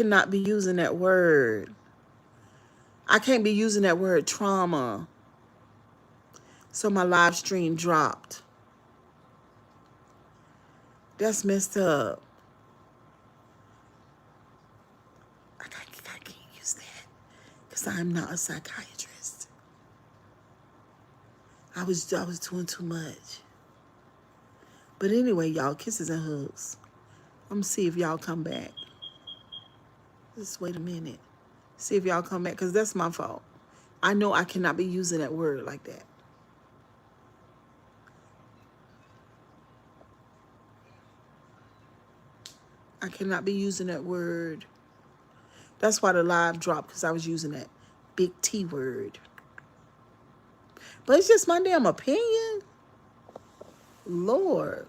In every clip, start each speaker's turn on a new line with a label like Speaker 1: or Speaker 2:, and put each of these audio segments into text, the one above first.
Speaker 1: cannot be using that word. I can't be using that word trauma. So my live stream dropped. That's messed up. I can't use that because I'm not a psychiatrist. I was doing too much. But anyway, y'all, kisses and hugs. I'm gonna see if y'all come back. Just wait a minute. See if y'all come back because that's my fault. I know I cannot be using that word like that. I cannot be using that word. That's why the live dropped because I was using that big T word. But it's just my damn opinion. Lord.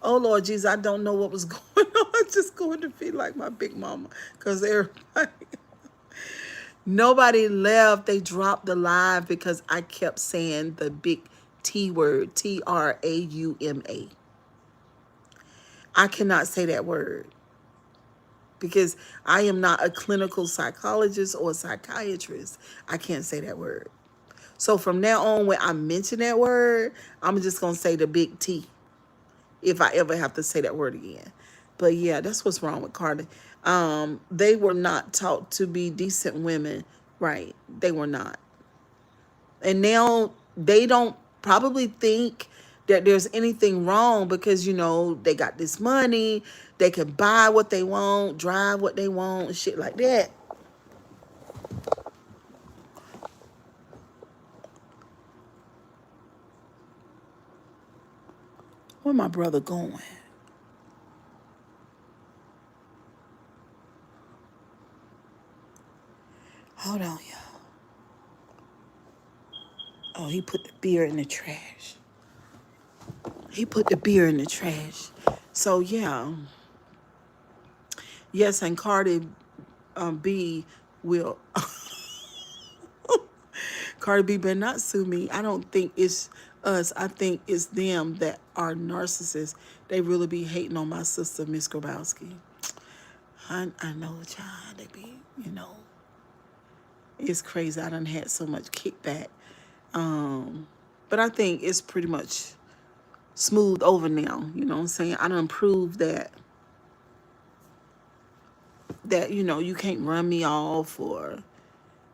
Speaker 1: Oh, Lord Jesus, I don't know what was going on. I'm just going to feel like my big mama because everybody, nobody left. They dropped the live because I kept saying the big T word, Trauma. I cannot say that word because I am not a clinical psychologist or a psychiatrist. I can't say that word. So from now on, when I mention that word, I'm just going to say the big T if I ever have to say that word again. But yeah, that's what's wrong with Cardi. They were not taught to be decent women. Right. They were not. And now they don't probably think that there's anything wrong because, you know, they got this money. They can buy what they want, drive what they want, and shit like that. Where my brother going? Hold on, y'all. Oh, he put the beer in the trash. He put the beer in the trash. So, yeah. Yes, and Cardi B will... Cardi B better not sue me. I don't think it's us. I think it's them that are narcissists. They really be hating on my sister, Miss Grabowski. I know, child. They be, you know. It's crazy. I done had so much kickback. But I think it's pretty much smooth over now. You know what I'm saying? I done proved that, you know, you can't run me off or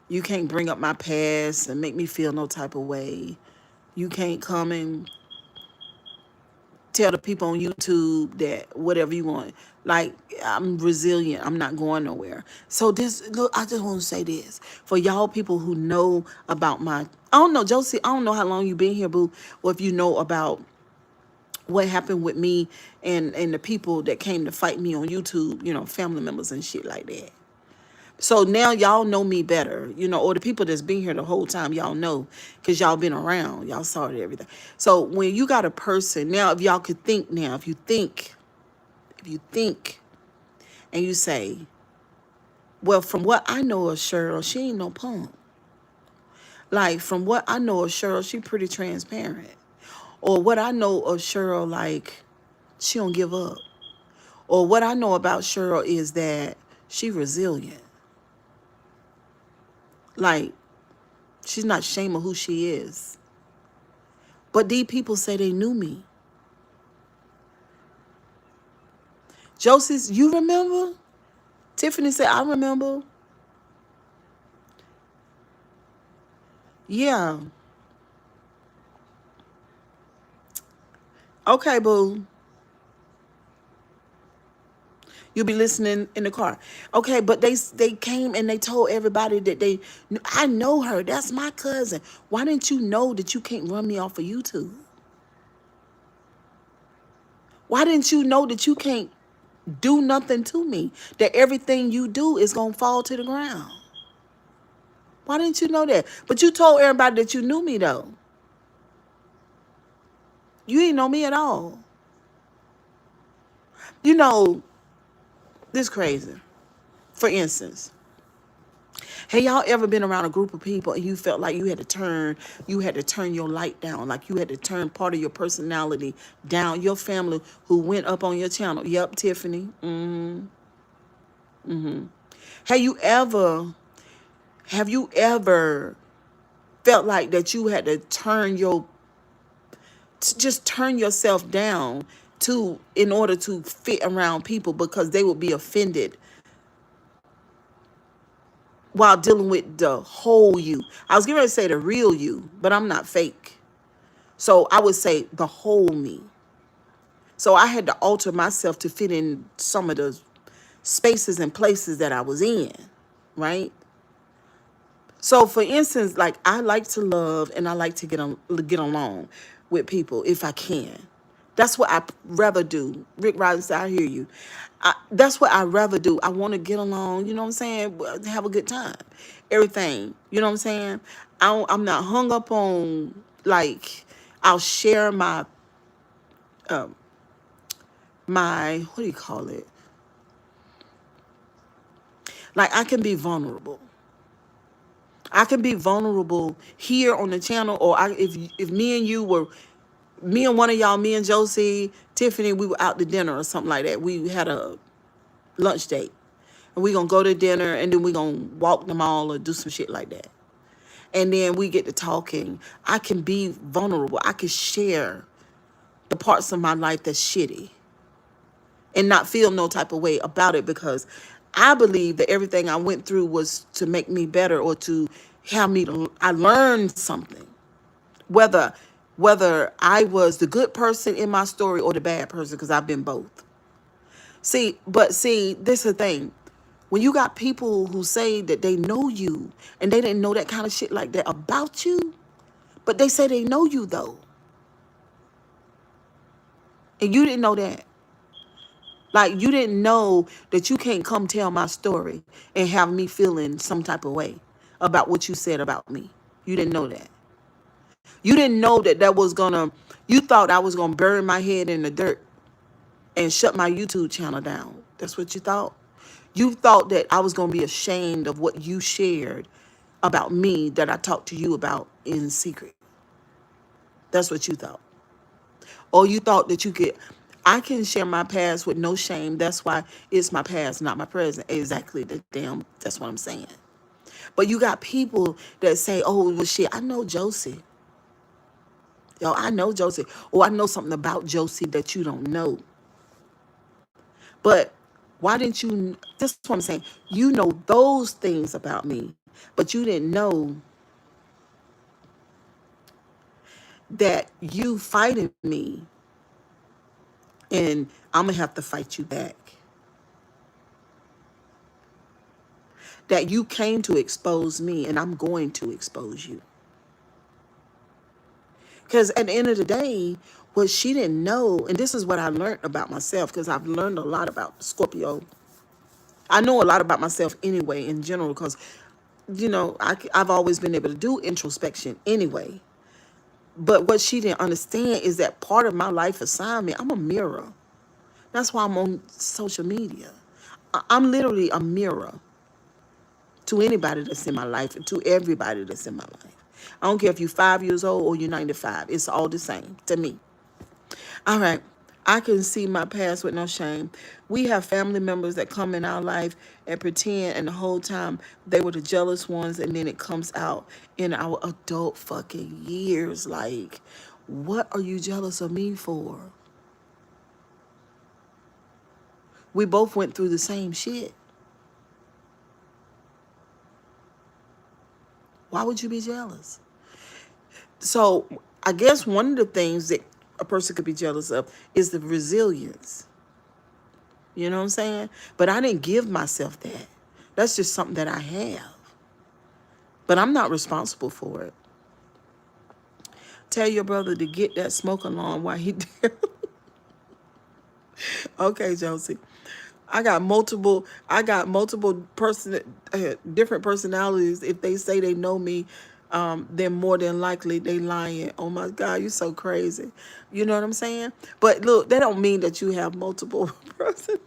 Speaker 1: you can't bring up my past and make me feel no type of way. You can't come and tell the people on YouTube that whatever you want. Like, I'm resilient. I'm not going nowhere. So this, look, I just want to say this. For y'all people who know about I don't know, Josie, I don't know how long you been here, boo, or if you know about what happened with me and the people that came to fight me on YouTube, you know, family members and shit like that. So now y'all know me better, you know, or the people that's been here the whole time, y'all know, because y'all been around, y'all saw it, everything. So when you got a person, now if y'all could think now, if you think, and you say, well, from what I know of Cheryl, she ain't no punk. Like, from what I know of Cheryl, she pretty transparent. Or what I know of Cheryl, like, she don't give up. Or what I know about Cheryl is that she resilient. Like, she's not ashamed of who she is. But these people say they knew me. Josie, you remember? Tiffany said, I remember. Yeah. Okay, boo. You'll be listening in the car. Okay, but they came and they told everybody that I know her. That's my cousin. Why didn't you know that you can't run me off of YouTube? Why didn't you know that you can't do nothing to me? That everything you do is going to fall to the ground? Why didn't you know that? But you told everybody that you knew me, though. You didn't know me at all. You know, this crazy. For instance, have y'all ever been around a group of people and you felt like you had to turn your light down, like you had to turn part of your personality down? Your family who went up on your channel. Yep, Tiffany. Have you ever, have you ever felt like that you had to just turn yourself down to, in order to fit around people because they would be offended while dealing with the whole you? I was getting ready to say the real you, but I'm not fake. So I would say the whole me. So I had to alter myself to fit in some of the spaces and places that I was in, right? So for instance, like I like to love and I like to get along with people if I can. That's what I rather do. Rick Robinson said, I hear you. That's what I rather do. I want to get along, you know what I'm saying? Have a good time. Everything, you know what I'm saying? I'm not hung up on, like, I'll share my, what do you call it? Like I can be vulnerable. I can be vulnerable here on the channel, or if me and you were, me and one of y'all, me and Josie, Tiffany, we were out to dinner or something like that. We had a lunch date, and we gonna go to dinner, and then we gonna walk the mall or do some shit like that. And then we get to talking. I can be vulnerable. I can share the parts of my life that's shitty and not feel no type of way about it, because I believe that everything I went through was to make me better, or to have me to, I learned something. Whether I was the good person in my story or the bad person, because I've been both. See, this is the thing. When you got people who say that they know you and they didn't know that kind of shit like that about you, but they say they know you though, and you didn't know that. Like, you didn't know that you can't come tell my story and have me feeling some type of way about what you said about me. You didn't know that. You didn't know that you thought I was gonna bury my head in the dirt and shut my YouTube channel down. That's what you thought. You thought that I was gonna be ashamed of what you shared about me that I talked to you about in secret. That's what you thought. Or you thought that I can share my past with no shame. That's why it's my past, not my present. Exactly, that's what I'm saying. But you got people that say, oh, well, shit, I know Josie. Yo, I know Josie. Or I know something about Josie that you don't know. But why didn't you, that's what I'm saying. You know those things about me, but you didn't know that you fighting me, and I'm going to have to fight you back. That you came to expose me, and I'm going to expose you. Because at the end of the day, what she didn't know, and this is what I learned about myself, because I've learned a lot about Scorpio. I know a lot about myself anyway, in general, because, I've always been able to do introspection anyway. But what she didn't understand is that part of my life assignment, I'm a mirror. That's why I'm on social media. I'm literally a mirror to anybody that's in my life, and to everybody that's in my life. I don't care if you're 5 years old or you're 95. It's all the same to me. All right. I can see my past with no shame. We have family members that come in our life and pretend, and the whole time they were the jealous ones, and then it comes out in our adult fucking years. Like, what are you jealous of me for? We both went through the same shit. Why would you be jealous? So I guess one of the things that a person could be jealous of is the resilience. You know what I'm saying? But I didn't give myself that. That's just something that I have. But I'm not responsible for it. Tell your brother to get that smoke alarm while he there. Okay, Josie. Different personalities. If they say they know me, then more than likely they lying. Oh my God, you're so crazy. You know what I'm saying? But look, that don't mean that you have multiple personalities.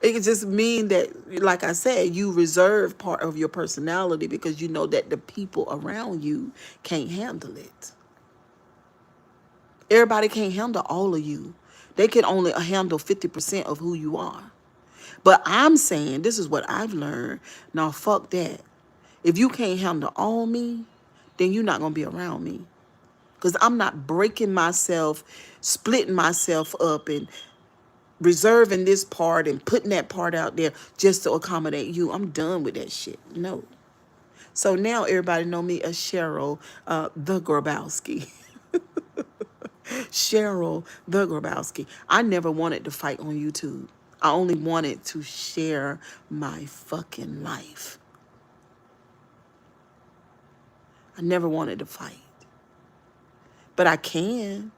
Speaker 1: It could just mean that, like I said, you reserve part of your personality because you know that the people around you can't handle it. Everybody can't handle all of you. They can only handle 50% of who you are. But I'm saying, this is what I've learned. Now, fuck that. If you can't handle all me, then you're not going to be around me. Because I'm not breaking myself, splitting myself up and reserving this part and putting that part out there just to accommodate you. I'm done with that shit. No. So now everybody know me as Cheryl, the Grabowski. Cheryl, the Grabowski. I never wanted to fight on YouTube. I only wanted to share my fucking life. I never wanted to fight. But I can.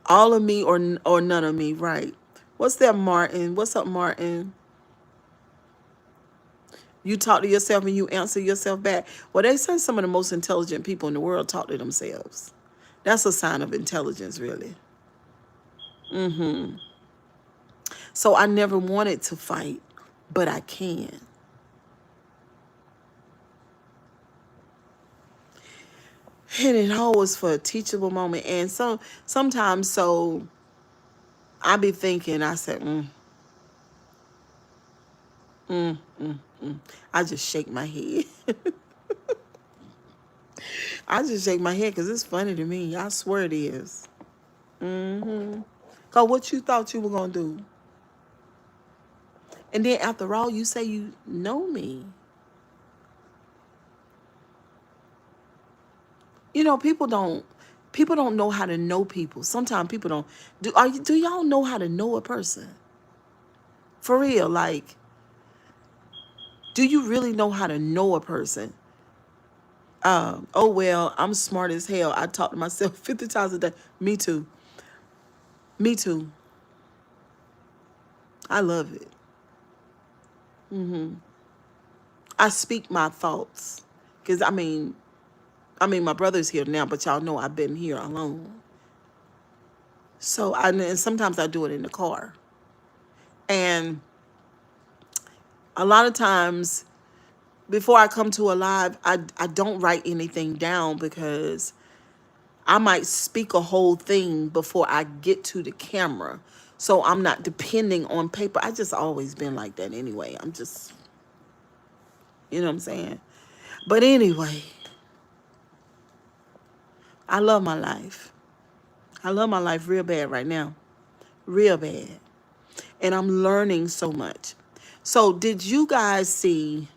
Speaker 1: All of me or none of me, right? What's that, Martin? What's up, Martin? You talk to yourself and you answer yourself back. Well, they say some of the most intelligent people in the world talk to themselves. That's a sign of intelligence, really. So I never wanted to fight, but I can. And it always for a teachable moment. And sometimes I be thinking, I said, I just shake my head. I just shake my head because it's funny to me. I swear it is. Because what you thought you were going to do. And then after all, you say you know me. You know, people don't know how to know people. Sometimes people don't. Do y'all know how to know a person? For real, like, do you really know how to know a person? Oh, well, I'm smart as hell. I talk to myself 50 times a day. Me too. Me too. I love it. I speak my thoughts. Because, my brother's here now, but y'all know I've been here alone. So, and sometimes I do it in the car. And a lot of times, before I come to a live, I don't write anything down because I might speak a whole thing before I get to the camera. So I'm not depending on paper. I just always been like that anyway. I'm just, you know what I'm saying? But anyway, I love my life. I love my life real bad right now. Real bad. And I'm learning so much. So did you guys see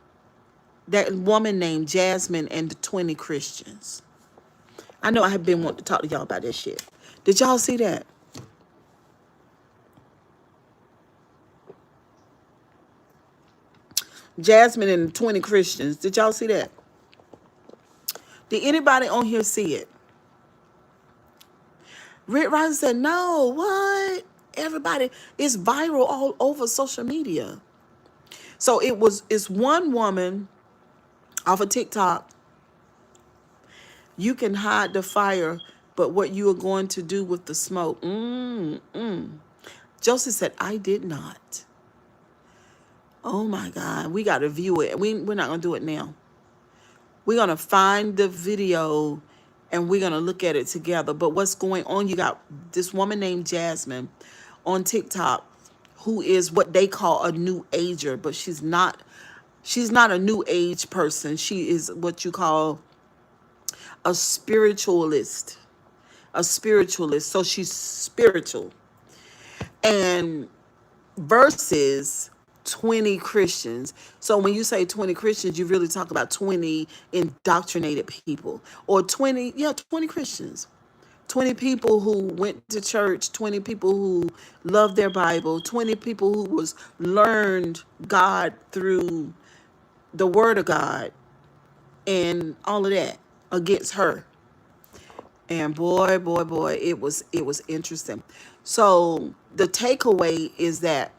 Speaker 1: that woman named Jasmine and the 20 Christians? I know I have been wanting to talk to y'all about that shit. Did y'all see that? Jasmine and the 20 Christians. Did y'all see that? Did anybody on here see it? Rick Rice said, no, what? Everybody, it's viral all over social media. So it's one woman off of TikTok. You can hide the fire, but what you are going to do with the smoke. Joseph said, I did not. Oh my God, we got to view it. We're not going to do it now. We're going to find the video and we're going to look at it together. But what's going on, you got this woman named Jasmine on TikTok who is what they call a new ager, but she's not a new age person. She is what you call a spiritualist. A spiritualist. So she's spiritual. And versus 20 Christians. So when you say 20 Christians, you really talk about 20 indoctrinated people. Or 20 Christians. 20 people who went to church, 20 people who loved their Bible, 20 people who learned God through the Word of God and all of that against her. And boy, it was interesting. So the takeaway is that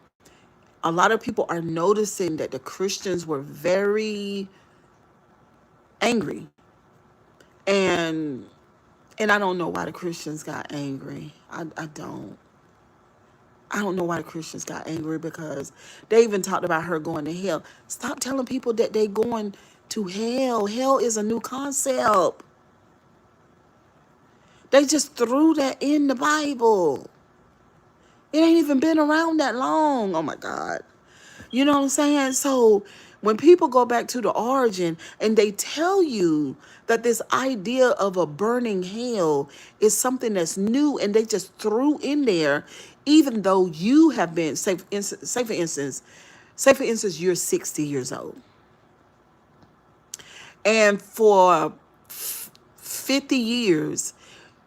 Speaker 1: a lot of people are noticing that the Christians were very angry. And I don't know why the Christians got angry. I don't. I don't know why the Christians got angry because they even talked about her going to hell. Stop telling people that they going to hell. Hell is a new concept. They just threw that in the Bible. It ain't even been around that long. Oh my God. You know what I'm saying? So when people go back to the origin and they tell you that this idea of a burning hell is something that's new and they just threw in there, even though you have been, say for instance, you're 60 years old. And for 50 years,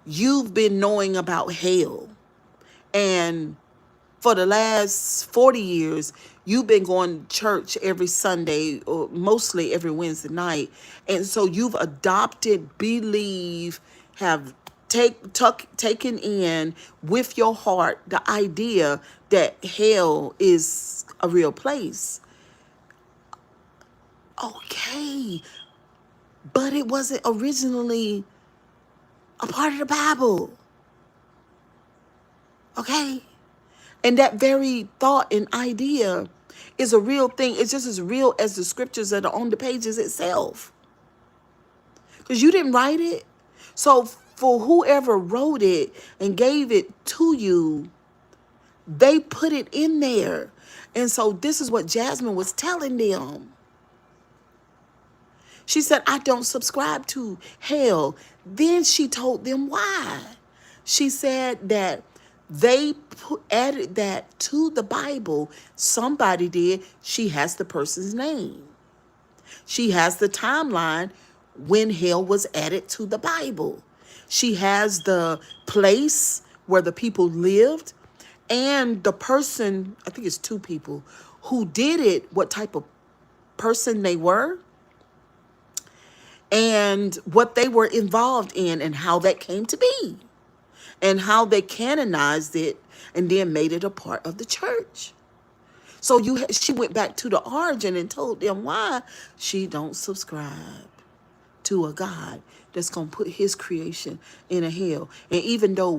Speaker 1: you've been knowing about hell. And for the last 40 years, you've been going to church every Sunday or mostly every Wednesday night. And so you've adopted, believe, have taken in with your heart the idea that hell is a real place. Okay, but it wasn't originally a part of the Bible. Okay? And that very thought and idea is a real thing. It's just as real as the scriptures that are on the pages itself. Because you didn't write it. So for whoever wrote it and gave it to you, they put it in there. And so this is what Jasmine was telling them. She said, I don't subscribe to hell. Then she told them why. She said that they added that to the Bible. Somebody did. She has the person's name. She has the timeline when hell was added to the Bible. She has the place where the people lived and the person, I think it's two people, who did it, what type of person they were, and what they were involved in and how that came to be and how they canonized it and then made it a part of the church. So she went back to the origin and told them why she don't subscribe to a God that's going to put his creation in a hell. And even though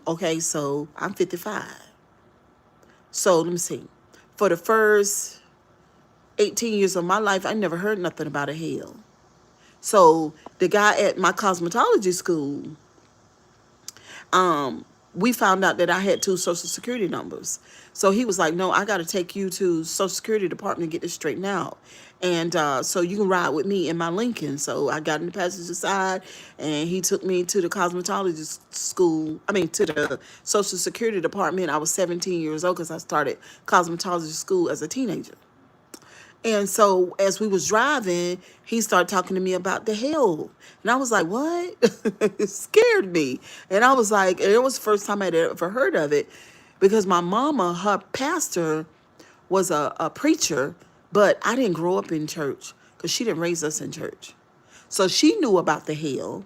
Speaker 1: okay, so I'm 55. So let me see. For the first 18 years of my life, I never heard nothing about a hell. So the guy at my cosmetology school, we found out that I had 2 social security numbers. So he was like, no, I got to take you to social security department to get this straightened out. And so you can ride with me in my Lincoln. So I got in the passenger side and he took me to the cosmetology school. I mean, to the social security department. I was 17 years old because I started cosmetology school as a teenager. And so as we was driving, he started talking to me about the hell. And I was like, what? It scared me. And I was like, and it was the first time I'd ever heard of it because my mama, her pastor, was a preacher, but I didn't grow up in church because she didn't raise us in church. So she knew about the hell.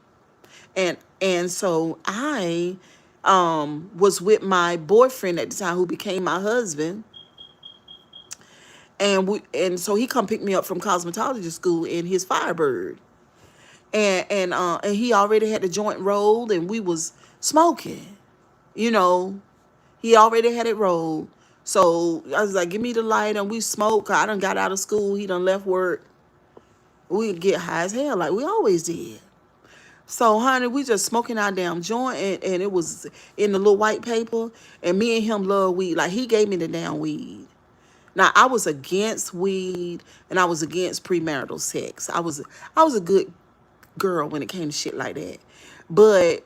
Speaker 1: And so I was with my boyfriend at the time who became my husband. And so he come pick me up from cosmetology school in his Firebird. And he already had the joint rolled and we was smoking. You know, he already had it rolled. So I was like, give me the light and we smoke. I done got out of school. He done left work. We get high as hell like we always did. So, honey, we just smoking our damn joint, and it was in the little white paper. And me and him love weed. Like, he gave me the damn weed. Now, I was against weed, and I was against premarital sex. I was a good girl when it came to shit like that. But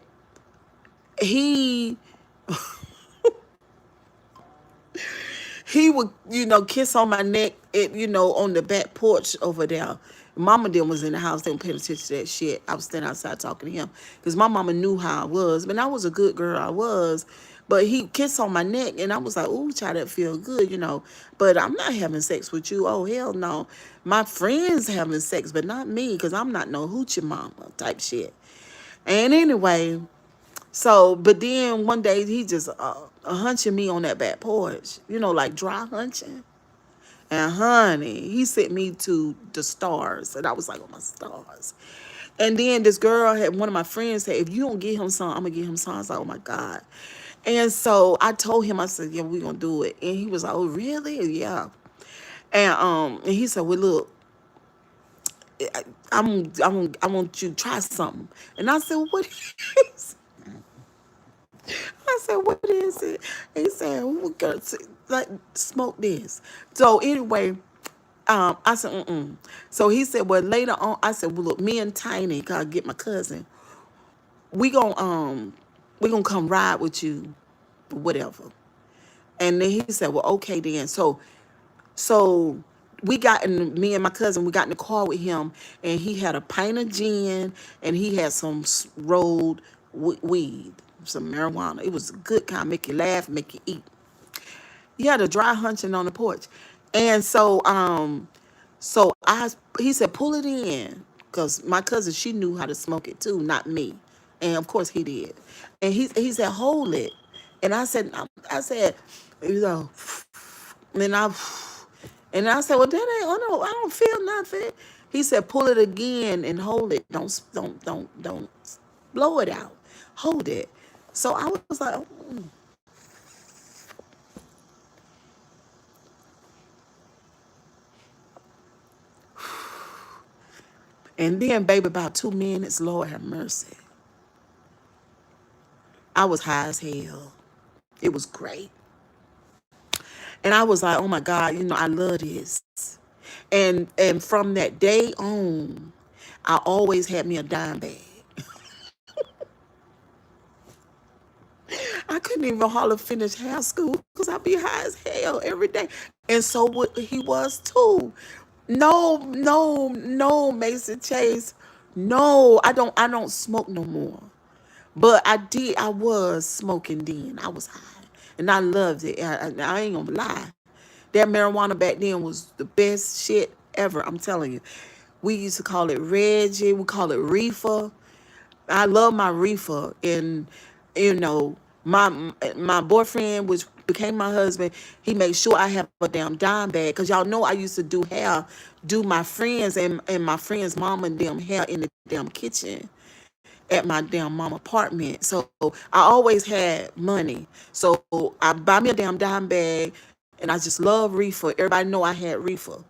Speaker 1: he would, kiss on my neck, on the back porch over there. Mama then was in the house. They were paying attention to that shit. I was standing outside talking to him because my mama knew how I was. But I was a good girl. I was. But he kissed on my neck, and I was like, ooh, child, that feel good. But I'm not having sex with you. Oh, hell no. My friends having sex, but not me because I'm not no hoochie mama type shit. And anyway, so, but then one day he just hunching me on that back porch, like dry hunching. And honey, he sent me to the stars. And I was like, oh, my stars. And then this girl one of my friends said, if you don't get him some, I'm going to get him some. I was like, oh, my God. And so I told him, I said, yeah, we're going to do it. And he was like, oh, really? Yeah. And he said, well, look, I want you to try something. And I said, well, what is I said, what is it? He said, we got to like smoke this. So anyway, I said, mm-mm. So he said, well, later on, I said, well, look, me and Tiny, cause I get my cousin, we gon' we gonna come ride with you, whatever. And then he said, well, okay then. So we got in, me and my cousin, we got in the car with him, and he had a pint of gin, and he had some rolled weed, some marijuana. It was a good kind, make you laugh, make you eat. He had a dry hunching on the porch. And so he said, pull it in. Because my cousin, she knew how to smoke it too, not me. And of course he did. And he said, hold it. And I said, you know, and I said, well, that ain't, oh no, I don't feel nothing. He said, pull it again and hold it. Don't blow it out. Hold it. So I was like, oh. And then, baby, about 2 minutes, Lord have mercy, I was high as hell. It was great. And I was like, oh my God, I love this. And from that day on, I always had me a dime bag. I couldn't even hardly finish high school because I'd be high as hell every day. And so what he was too. No, no, no, Mason Chase. No, I don't smoke no more. But I was smoking then. I was high. And I loved it. I ain't gonna lie. That marijuana back then was the best shit ever. I'm telling you. We used to call it Reggie. We call it reefer. I love my reefer. And, you know, my boyfriend, which became my husband, he made sure I have a damn dime bag. Because y'all know I used to do my friends and my friends' mama and them hair in the damn kitchen at my damn mom apartment. So I always had money. So I buy me a damn dime bag, and I just love reefer. Everybody know I had reefer.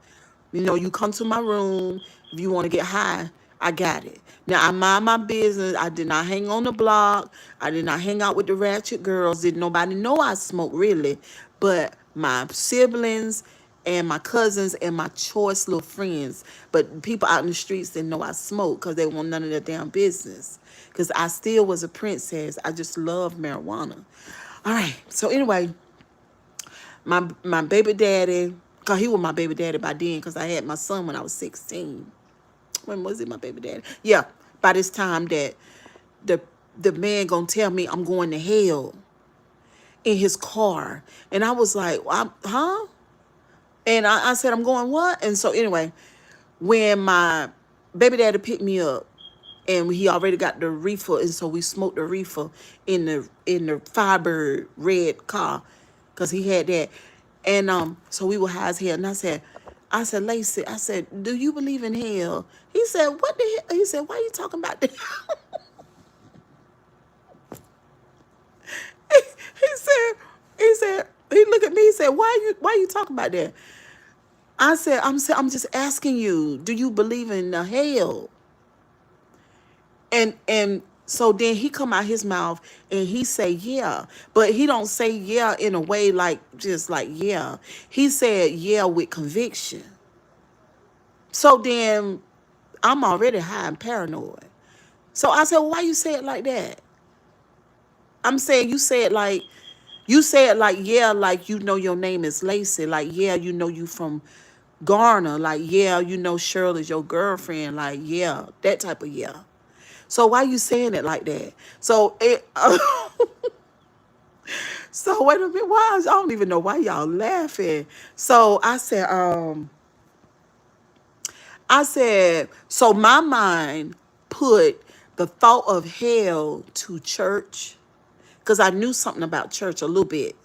Speaker 1: You come to my room if you want to get high, I got it. Now I mind my business. I did not hang on the block. I did not hang out with the ratchet girls. Didn't nobody know I smoked really, but my siblings and my cousins and my choice little friends. But people out in the streets didn't know I smoked because they want none of their damn business. Because I still was a princess. I just love marijuana. All right. So anyway, my baby daddy, because he was my baby daddy by then, because I had my son when I was 16. When was it my baby daddy? Yeah, by this time that the the man gonna tell me I'm going to hell in his car. And I was like, huh? And I said, I'm going what? And so anyway, when my baby daddy picked me up, and he already got the reefer, and so we smoked the reefer in the Firebird red car, cause he had that, and so we were high as hell. And I said, Lacey, I said, do you believe in hell? He said, what the hell? He said, why are you talking about that? He looked at me. He said, why you talking about that? I said, I'm just asking you, do you believe in hell? And so then he come out his mouth and he say, yeah. But he don't say yeah in a way like, just like, yeah. He said, yeah, with conviction. So then I'm already high and paranoid. So I said, well, why you say it like that? I'm saying you say it like, yeah, like you know your name is Lacey. Like, yeah, you know you from Garner. Like, yeah, you know Shirley's your girlfriend. Like, yeah, that type of yeah. So why you saying it like that? So so wait a minute, I don't even know why y'all laughing. So I said, so my mind put the thought of hell to church, because I knew something about church a little bit.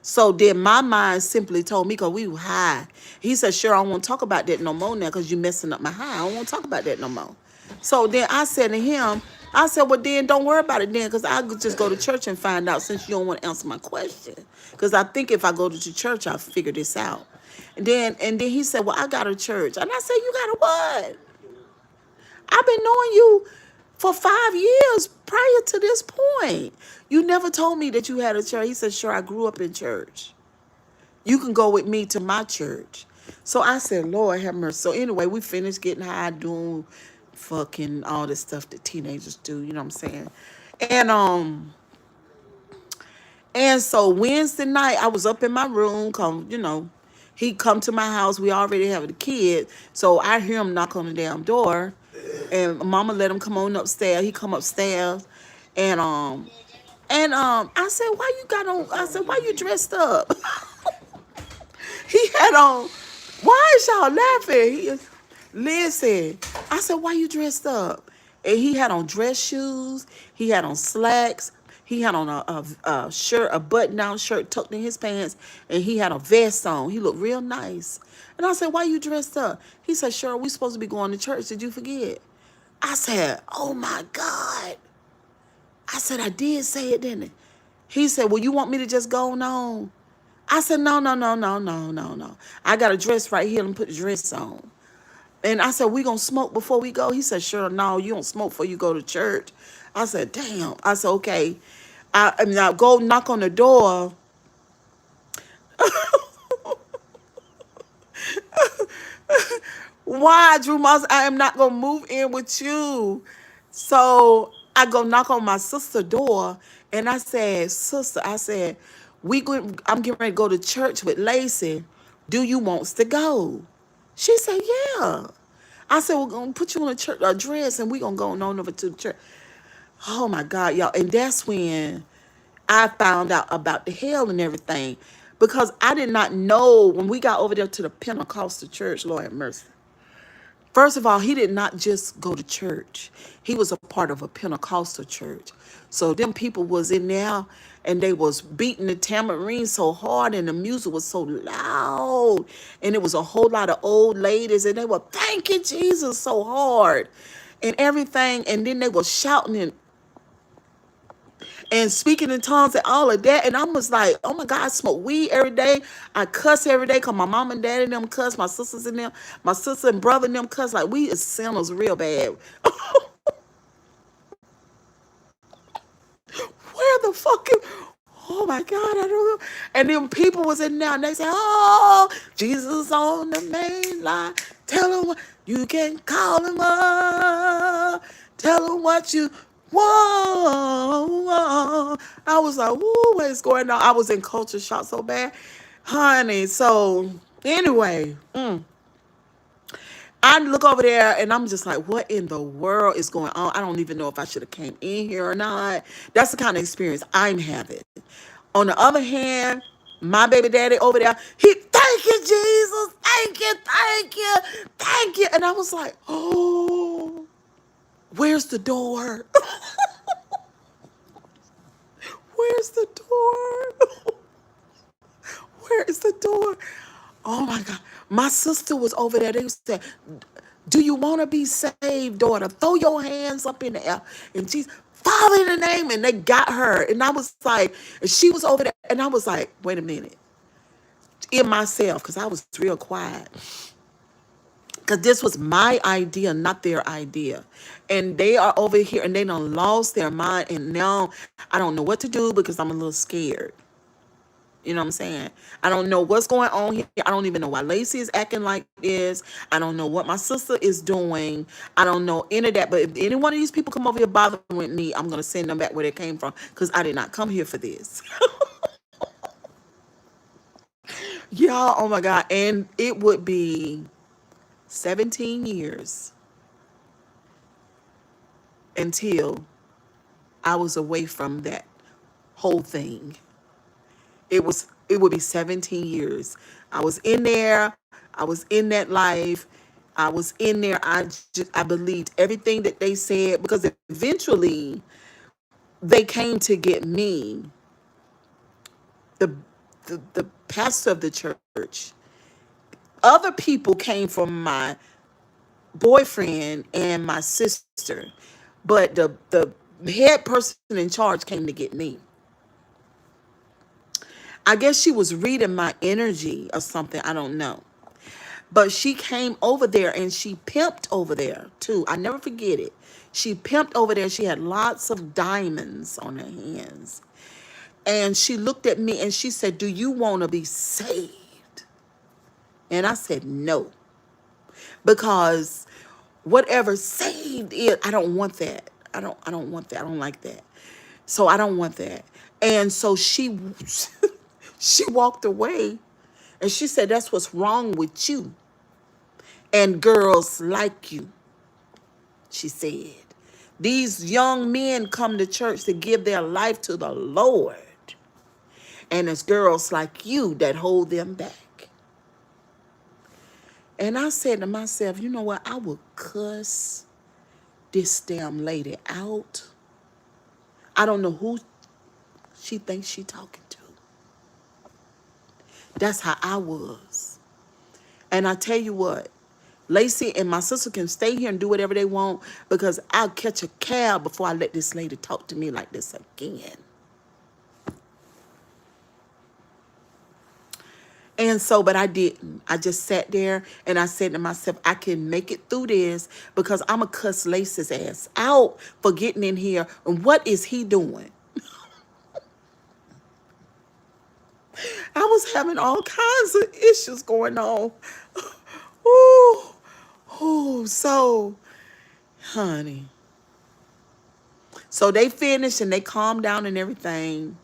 Speaker 1: So then my mind simply told me, because we were high. He said, sure, I don't want to talk about that no more now because you're messing up my high. I don't want to talk about that no more. So then I said to him, I said, well, then don't worry about it then, because I could just go to church and find out, since you don't want to answer my question. Because I think if I go to church, I'll figure this out. And then he said, well, I got a church. And I said, you got a what? I've been knowing you for 5 years prior to this point. You never told me that you had a church. He said, sure, I grew up in church. You can go with me to my church. So I said, Lord have mercy. So anyway, we finished getting high, doing fucking all this stuff that teenagers do, you know what I'm saying? And and so Wednesday night, I was up in my room, he come to my house. We already have a kid. So I hear him knock on the damn door. And mama let him come on upstairs. He come upstairs. And I said, why you got on? I said, why you dressed up? He had on, why is y'all laughing? Listen, I said, why you dressed up? And he had on dress shoes. He had on slacks. He had on a shirt, a button-down shirt tucked in his pants, and he had a vest on. He looked real nice. And I said, why you dressed up? He said, sure, we supposed to be going to church. Did you forget? I said, oh, my God. I said, I did say it, didn't I? He said, well, you want me to just go on? I said, no, no, no, no, no, no, no. I got a dress right here. Let me put the dress on. And I said, we going to smoke before we go? He said, sure, no, you don't smoke before you go to church. I said, damn. I said, okay. I go knock on the door. Why, Drew Moss? I am not going to move in with you. So I go knock on my sister's door. And I said, sister, I said, I'm getting ready to go to church with Lacey. Do you want to go? She said, yeah. I said, we're going to put you on a dress and we're going to go on over to the church. Oh, my God, y'all. And that's when I found out about the hell and everything. Because I did not know when we got over there to the Pentecostal church, Lord have mercy. First of all, he did not just go to church. He was a part of a Pentecostal church. So them people was in there and they was beating the tambourine so hard and the music was so loud. And it was a whole lot of old ladies and they were thanking Jesus so hard and everything. And then they were shouting and speaking in tongues and all of that. And I was like, oh my God, I smoke weed every day. I cuss every day because my mom and dad and them cuss. My sisters and them, my sister and brother and them cuss. Like, we is sinners real bad. Where the fuck is, oh my God, I don't know. And then people was in there and they said, oh, Jesus on the main line. Tell him what, you can call him up. Tell him what you want. I was like, whoa, what is going on? I was in culture shock so bad. Honey, so anyway, I look over there and I'm just like, what in the world is going on? I don't even know if I should have came in here or not. That's the kind of experience I'm having. On the other hand, my baby daddy over there, thank you, Jesus. Thank you, thank you, thank you. And I was like, oh, where's the door? Where's the door? Where is the door? Oh my God. My sister was over there. They said, do you want to be saved, daughter? Throw your hands up in the air. And she's, Father, in the name. And they got her. And I was like, and she was over there. And I was like, wait a minute. In myself, because I was real quiet. Because this was my idea, not their idea. And they are over here and they done lost their mind. And now I don't know what to do because I'm a little scared. You know what I'm saying? I don't know what's going on here. I don't even know why Lacey is acting like this. I don't know what my sister is doing. I don't know any of that. But if any one of these people come over here bothering with me, I'm going to send them back where they came from because I did not come here for this. Y'all, oh my God. And it would be 17 years until I was away from that whole thing. It would be 17 years. I was in there. I was in that life. I was in there. I believed everything that they said because eventually they came to get me. The pastor of the church. Other people came from my boyfriend and my sister, but the head person in charge came to get me. I guess she was reading my energy or something. I don't know. But she came over there and she pimped over there too. I never forget it. She pimped over there. She had lots of diamonds on her hands. And she looked at me and she said, "Do you want to be saved?" And I said, "No." Because whatever saved is, I don't want that. I don't want that. I don't like that. So I don't want that. And so she she walked away and she said, "That's what's wrong with you and girls like you," she said. "These young men come to church to give their life to the Lord. And it's girls like you that hold them back." And I said to myself, you know what? I would cuss this damn lady out. I don't know who she thinks she talking to. That's how I was. And I tell you what, Lacey and my sister can stay here and do whatever they want because I'll catch a cab before I let this lady talk to me like this again. And so, but I didn't. I just sat there and I said to myself, I can make it through this because I'm going to cuss Lacey's ass out for getting in here. And what is he doing? I was having all kinds of issues going on. Ooh, ooh, so, honey. So they finished and they calmed down and everything.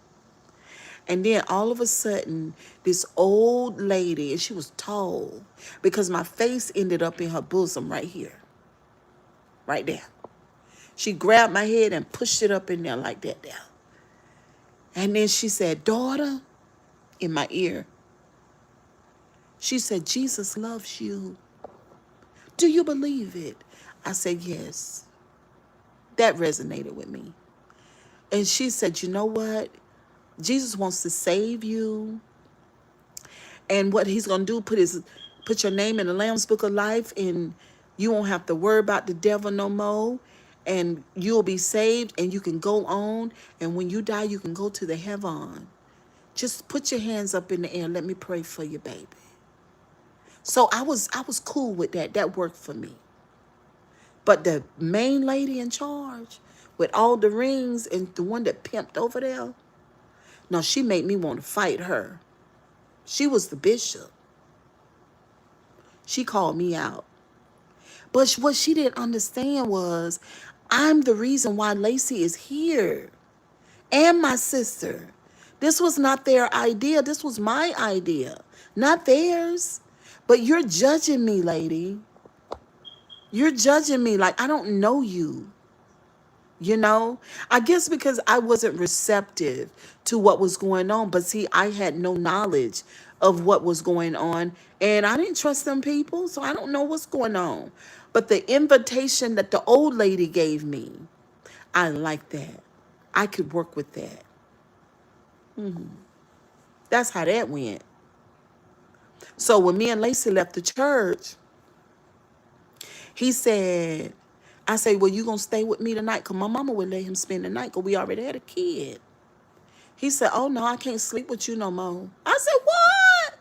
Speaker 1: And then all of a sudden, this old lady, and she was tall because my face ended up in her bosom right here, right there. She grabbed my head and pushed it up in there like that there. And then she said, "Daughter," in my ear. She said, "Jesus loves you. Do you believe it?" I said, "Yes." That resonated with me. And she said, "You know what? Jesus wants to save you. And what he's going to do, put your name in the Lamb's Book of Life, and you won't have to worry about the devil no more. And you'll be saved and you can go on. And when you die, you can go to the heaven. Just put your hands up in the air. Let me pray for you, baby." So I was cool with that. That worked for me. But the main lady in charge with all the rings and the one that pimped over there, no, she made me want to fight her. She was the bishop. She called me out. But what she didn't understand was I'm the reason why Lacey is here and my sister. This was not their idea. This was my idea, not theirs. But you're judging me, lady. You're judging me like I don't know you. You know, I guess because I wasn't receptive to what was going on. But see, I had no knowledge of what was going on. And I didn't trust them people. So I don't know what's going on. But the invitation that the old lady gave me, I like that. I could work with that. That's how that went. So when me and Lacey left the church, he said, I said, "Well, you going to stay with me tonight?" Because my mama would let him spend the night because we already had a kid. He said, "Oh, no, I can't sleep with you no more." I said, "What?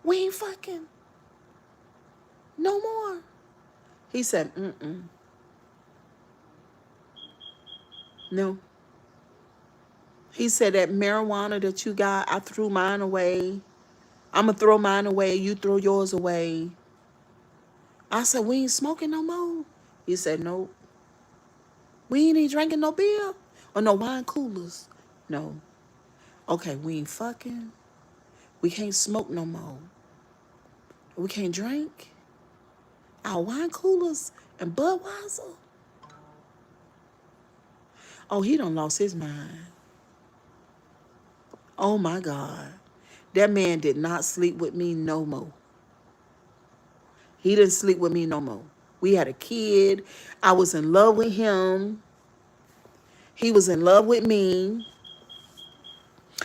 Speaker 1: We ain't fucking no more." He said, "No." He said, "That marijuana that you got, I threw mine away. I'm going to throw mine away. You throw yours away." I said, "We ain't smoking no more." He said, "Nope." "We ain't even drinking no beer or no wine coolers." "No." "Okay, we ain't fucking. We can't smoke no more. We can't drink. Our wine coolers and Budweiser." Oh, he done lost his mind. Oh my God. That man did not sleep with me no more. He didn't sleep with me no more. We had a kid. I was in love with him. He was in love with me.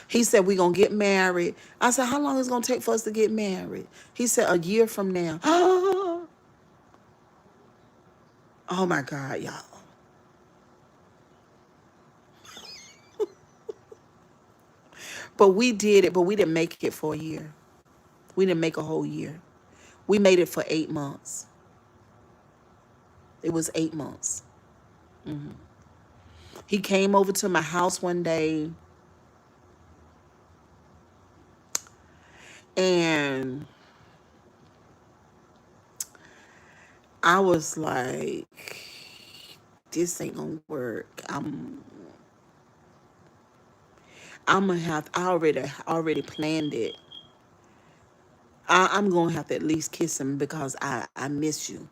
Speaker 1: He said, "We gonna get married." I said, "How long is it gonna take for us to get married?" He said, "A year from now." Oh my God, y'all. But we did it, but we didn't make it for a year. We didn't make a whole year. We made it for 8 months. It was 8 months. He came over to my house one day, and I was like, this ain't gonna work. I'm gonna have, I already planned it. I'm gonna have to at least kiss him because I miss you. You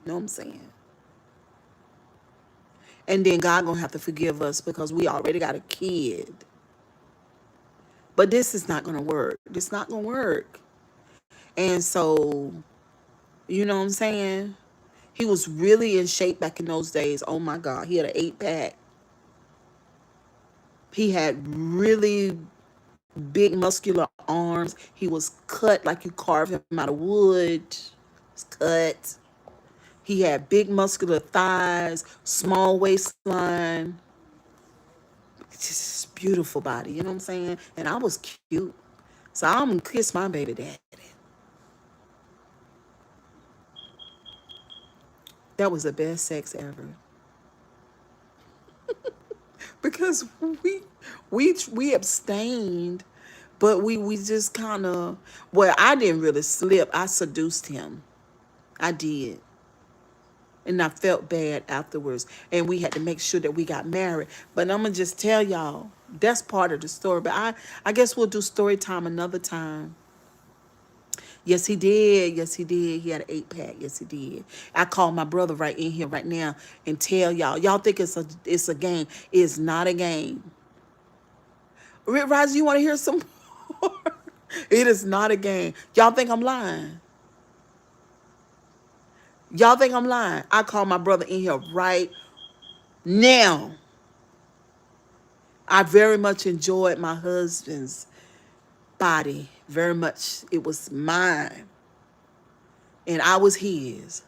Speaker 1: know what I'm saying? And then God gonna have to forgive us because we already got a kid. But this is not gonna work. This not gonna work. And so, you know what I'm saying? He was really in shape back in those days. Oh my God. He had an 8 pack. He had really big muscular arms. He was cut like you carved him out of wood. He was cut. He had big muscular thighs, small waistline, just beautiful body. You know what I'm saying? And I was cute. So I'm gonna kiss my baby daddy. That was the best sex ever. Because we abstained, but we just kind of, well, I didn't really slip. I seduced him. I did. And I felt bad afterwards. And we had to make sure that we got married. But I'm gonna just tell y'all, that's part of the story. But I guess we'll do story time another time. Yes, he did. Yes, he did. He had an 8 pack. Yes, he did. I call my brother right in here right now and tell y'all. Y'all think it's a game. It's not a game. Rick Riser, you want to hear some more? It is not a game. Y'all think I'm lying? Y'all think I'm lying? I call my brother in here right now. I very much enjoyed my husband's body. Very much. It was mine. And I was his.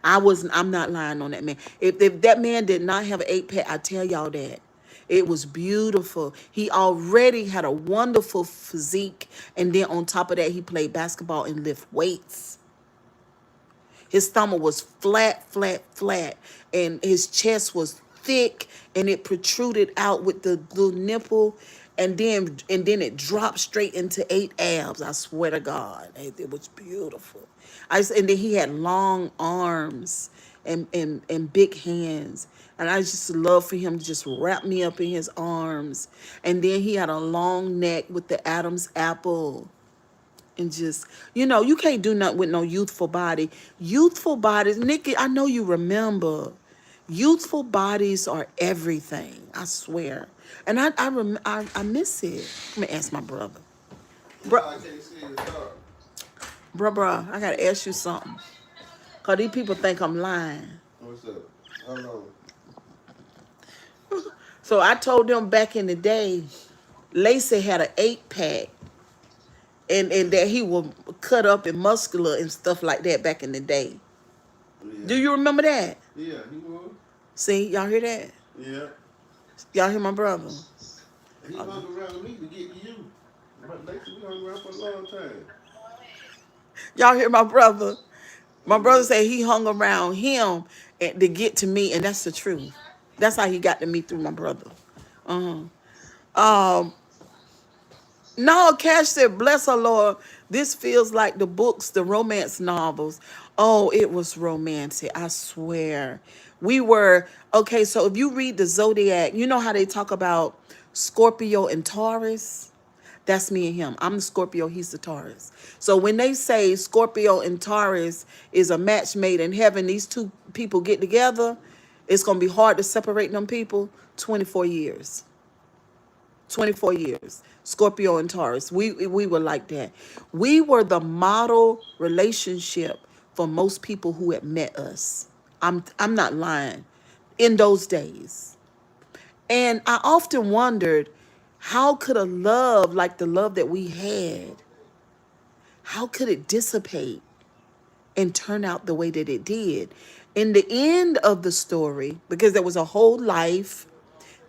Speaker 1: I'm not lying on that man. If that man did not have an 8 pack, I tell y'all that. It was beautiful. He already had a wonderful physique. And then on top of that, he played basketball and lift weights. His stomach was flat, flat, flat. And his chest was thick and it protruded out with the little nipple. And then it dropped straight into 8 abs. I swear to God. It was beautiful. And then he had long arms and big hands. And I just love for him to just wrap me up in his arms. And then he had a long neck with the Adam's apple. And just, you can't do nothing with no youthful body. Youthful bodies, Nikki, I know you remember. Youthful bodies are everything. I swear. And I miss it. Let me ask my brother. Bro, bruh, I gotta ask you something. Cause these people think I'm lying.
Speaker 2: What's up? Hold on.
Speaker 1: So I told them back in the day, Lacey had an 8 pack. And that he was cut up and muscular and stuff like that back in the day.
Speaker 2: Yeah.
Speaker 1: Do you remember that?
Speaker 2: Yeah, he was.
Speaker 1: See, y'all hear that?
Speaker 2: Yeah.
Speaker 1: Y'all hear my brother?
Speaker 2: He hung around with me to get to you. But Lacey, we hung around for a long time.
Speaker 1: Y'all hear my brother? My brother said he hung around him to get to me, and that's the truth. That's how he got to me through my brother. Uh-huh. Um, No, Cash said, bless her, Lord. This feels like the books, the romance novels. Oh, it was romantic. I swear. Okay, so if you read the Zodiac, you know how they talk about Scorpio and Taurus? That's me and him. I'm the Scorpio, he's the Taurus. So when they say Scorpio and Taurus is a match made in heaven, these two people get together, it's going to be hard to separate them people. 24 years. 24 years. Scorpio and Taurus. We were like that. We were the model relationship for most people who had met us. I'm not lying. In those days. And I often wondered, how could a love like the love that we had, how could it dissipate and turn out the way that it did? In the end of the story, because there was a whole life,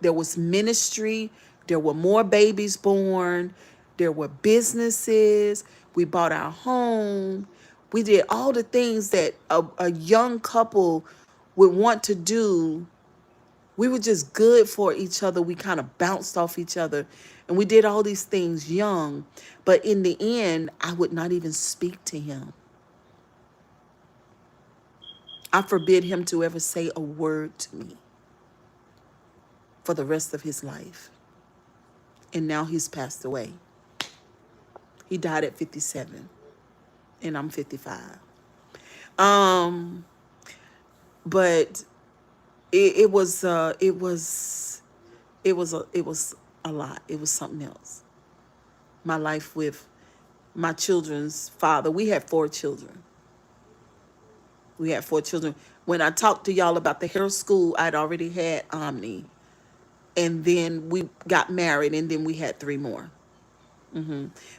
Speaker 1: there was ministry, there were more babies born, there were businesses. We bought our home. We did all the things that a young couple would want to do. We were just good for each other. We kind of bounced off each other. And we did all these things young. But in the end, I would not even speak to him. I forbid him to ever say a word to me for the rest of his life. And now he's passed away. He died at 57, and I'm 55. Um, but it was a lot. It was something else. My life with my children's father. We had 4 children. We had 4 children. When I talked to y'all about the hair school, I'd already had Omni, and then we got married, and then we had 3 more.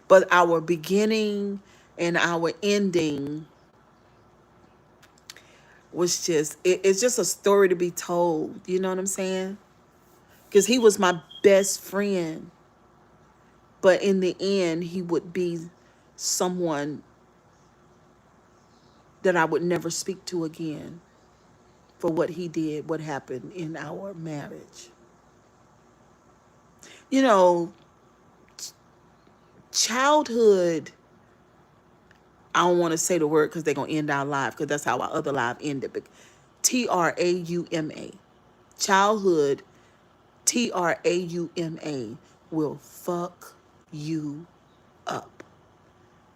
Speaker 1: But our beginning and our ending was just it's just a story to be told. You know what I'm saying? Because he was my best friend, but in the end, he would be someone that I would never speak to again for what he did, what happened in our marriage. You know, childhood, I don't want to say the word because they're going to end our life, because that's how our other life ended. But Trauma, childhood, Trauma will fuck you up.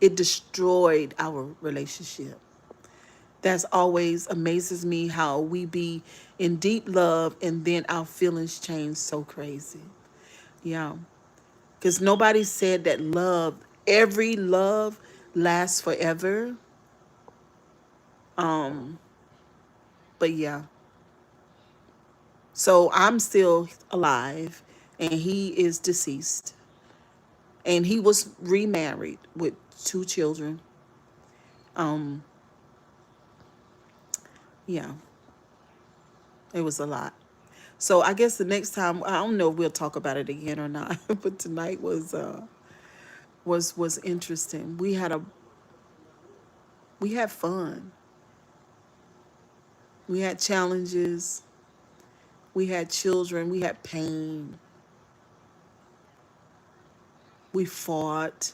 Speaker 1: It destroyed our relationship. That's always amazes me, how we be in deep love and then our feelings change so crazy. Yeah. Because nobody said that every love lasts forever. But yeah. So I'm still alive and he is deceased. And he was remarried with 2 children. Um, yeah, it was a lot. So I guess the next time, I don't know if we'll talk about it again or not. But tonight was interesting. We had fun. We had challenges. We had children. We had pain. We fought.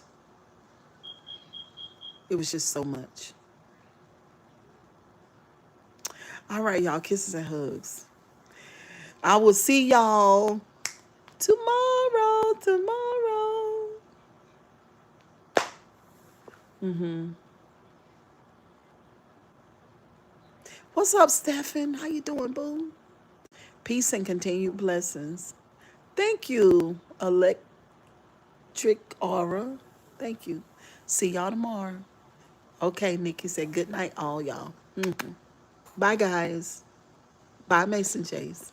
Speaker 1: It was just so much. All right, y'all. Kisses and hugs. I will see y'all tomorrow. Tomorrow. What's up, Stephen? How you doing, boo? Peace and continued blessings. Thank you, Electric Aura. Thank you. See y'all tomorrow. Okay, Nikki said good night, all y'all. Bye, guys. Bye, Mason Chase.